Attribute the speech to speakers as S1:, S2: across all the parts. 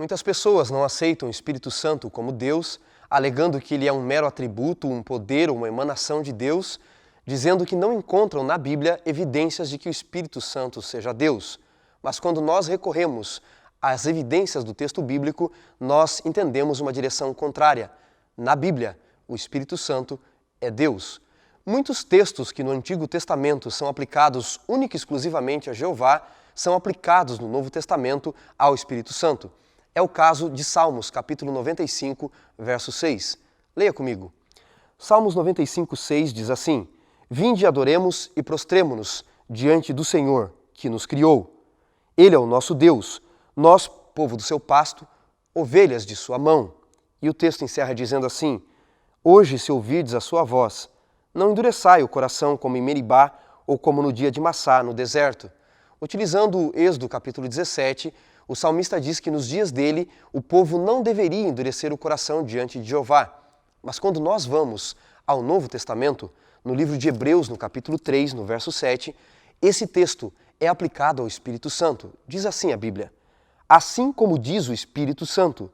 S1: Muitas pessoas não aceitam o Espírito Santo como Deus, alegando que ele é um mero atributo, um poder ou uma emanação de Deus, dizendo que não encontram na Bíblia evidências de que o Espírito Santo seja Deus. Mas quando nós recorremos às evidências do texto bíblico, nós entendemos uma direção contrária. Na Bíblia, o Espírito Santo é Deus. Muitos textos que no Antigo Testamento são aplicados única e exclusivamente a Jeová, são aplicados no Novo Testamento ao Espírito Santo. É o caso de Salmos, capítulo 95, verso 6. Leia comigo. Salmos 95, 6 diz assim: Vinde, adoremos e prostremo-nos diante do Senhor, que nos criou. Ele é o nosso Deus, nós, povo do seu pasto, ovelhas de sua mão. E o texto encerra dizendo assim: Hoje, se ouvirdes a sua voz, não endureçai o coração como em Meribá ou como no dia de Massá, no deserto. Utilizando o Êxodo capítulo 17, o salmista diz que nos dias dele o povo não deveria endurecer o coração diante de Jeová. Mas quando nós vamos ao Novo Testamento, no livro de Hebreus, no capítulo 3, no verso 7, esse texto é aplicado ao Espírito Santo. Diz assim a Bíblia: Assim como diz o Espírito Santo,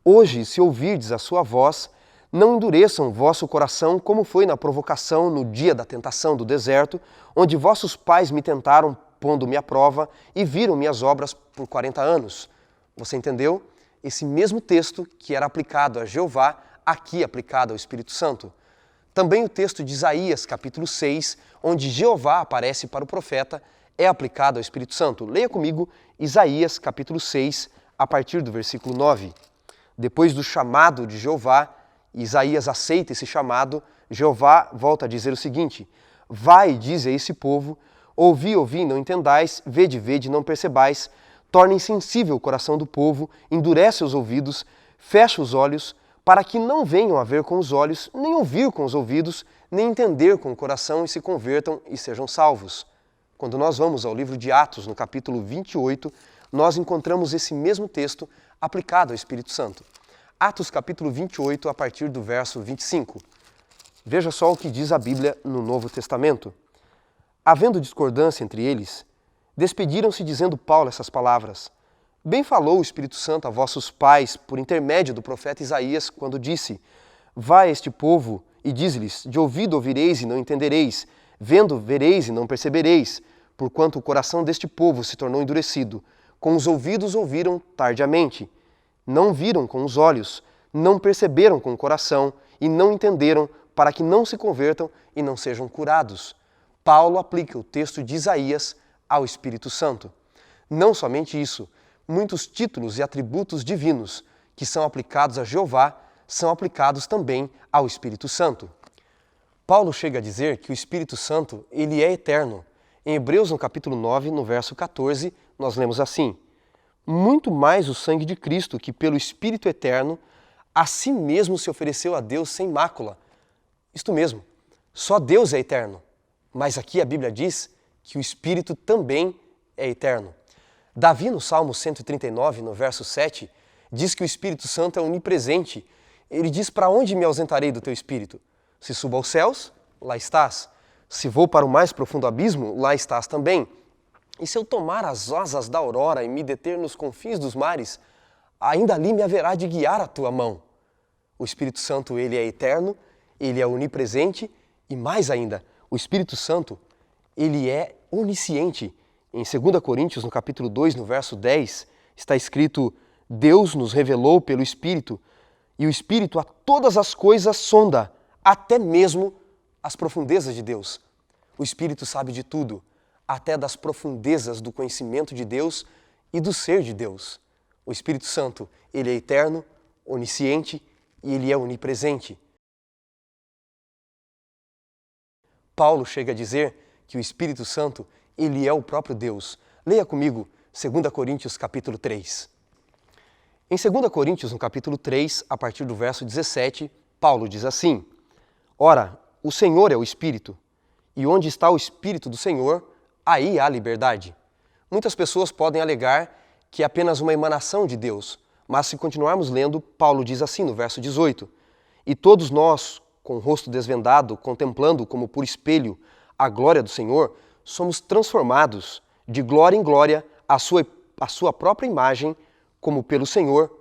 S1: hoje, se ouvirdes a sua voz, não endureçam o vosso coração como foi na provocação no dia da tentação do deserto, onde vossos pais me tentaram pondo-me à prova e viram minhas obras por 40 anos. Você entendeu? Esse mesmo texto que era aplicado a Jeová, aqui aplicado ao Espírito Santo. Também o texto de Isaías, capítulo 6, onde Jeová aparece para o profeta, é aplicado ao Espírito Santo. Leia comigo Isaías, capítulo 6, a partir do versículo 9. Depois do chamado de Jeová, Isaías aceita esse chamado, Jeová volta a dizer o seguinte: Vai, dize a esse povo, ouvi, ouvi, não entendais, vede, vede, não percebais, torna insensível o coração do povo, endurece os ouvidos, fecha os olhos, para que não venham a ver com os olhos, nem ouvir com os ouvidos, nem entender com o coração e se convertam e sejam salvos. Quando nós vamos ao livro de Atos, no capítulo 28, nós encontramos esse mesmo texto aplicado ao Espírito Santo. Atos capítulo 28, a partir do verso 25. Veja só o que diz a Bíblia no Novo Testamento. Havendo discordância entre eles, despediram-se dizendo Paulo essas palavras: Bem falou o Espírito Santo a vossos pais por intermédio do profeta Isaías, quando disse: Vai a este povo e diz-lhes: De ouvido ouvireis e não entendereis, vendo vereis e não percebereis, porquanto o coração deste povo se tornou endurecido. Com os ouvidos ouviram tardiamente, não viram com os olhos, não perceberam com o coração e não entenderam, para que não se convertam e não sejam curados. Paulo aplica o texto de Isaías ao Espírito Santo. Não somente isso, muitos títulos e atributos divinos que são aplicados a Jeová são aplicados também ao Espírito Santo. Paulo chega a dizer que o Espírito Santo ele é eterno. Em Hebreus, no capítulo 9, no verso 14, nós lemos assim: Muito mais o sangue de Cristo, que pelo Espírito eterno, a si mesmo se ofereceu a Deus sem mácula. Isto mesmo, só Deus é eterno. Mas aqui a Bíblia diz que o Espírito também é eterno. Davi, no Salmo 139, no verso 7, diz que o Espírito Santo é onipresente. Ele diz: Para onde me ausentarei do teu Espírito? Se subo aos céus, lá estás. Se vou para o mais profundo abismo, lá estás também. E se eu tomar as asas da aurora e me deter nos confins dos mares, ainda ali me haverá de guiar a tua mão. O Espírito Santo, ele é eterno, ele é onipresente e mais ainda, o Espírito Santo, ele é onisciente. Em 2 Coríntios, no capítulo 2, no verso 10, está escrito: Deus nos revelou pelo Espírito, e o Espírito a todas as coisas sonda, até mesmo as profundezas de Deus. O Espírito sabe de tudo, até das profundezas do conhecimento de Deus e do ser de Deus. O Espírito Santo, ele é eterno, onisciente e ele é onipresente. Paulo chega a dizer que o Espírito Santo, ele é o próprio Deus. Leia comigo 2 Coríntios capítulo 3. Em 2 Coríntios, no capítulo 3, a partir do verso 17, Paulo diz assim: Ora, o Senhor é o Espírito, e onde está o Espírito do Senhor, aí há liberdade. Muitas pessoas podem alegar que é apenas uma emanação de Deus, mas se continuarmos lendo, Paulo diz assim no verso 18: E todos nós, com o rosto desvendado, contemplando como por espelho a glória do Senhor, somos transformados de glória em glória à sua própria imagem, como pelo Senhor,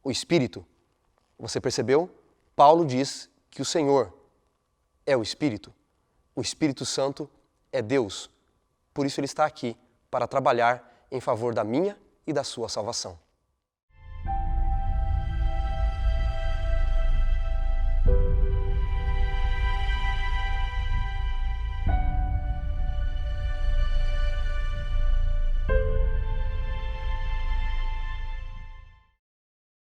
S1: o Espírito. Você percebeu? Paulo diz que o Senhor é o Espírito. O Espírito Santo é Deus. Por isso ele está aqui, para trabalhar em favor da minha e da sua salvação.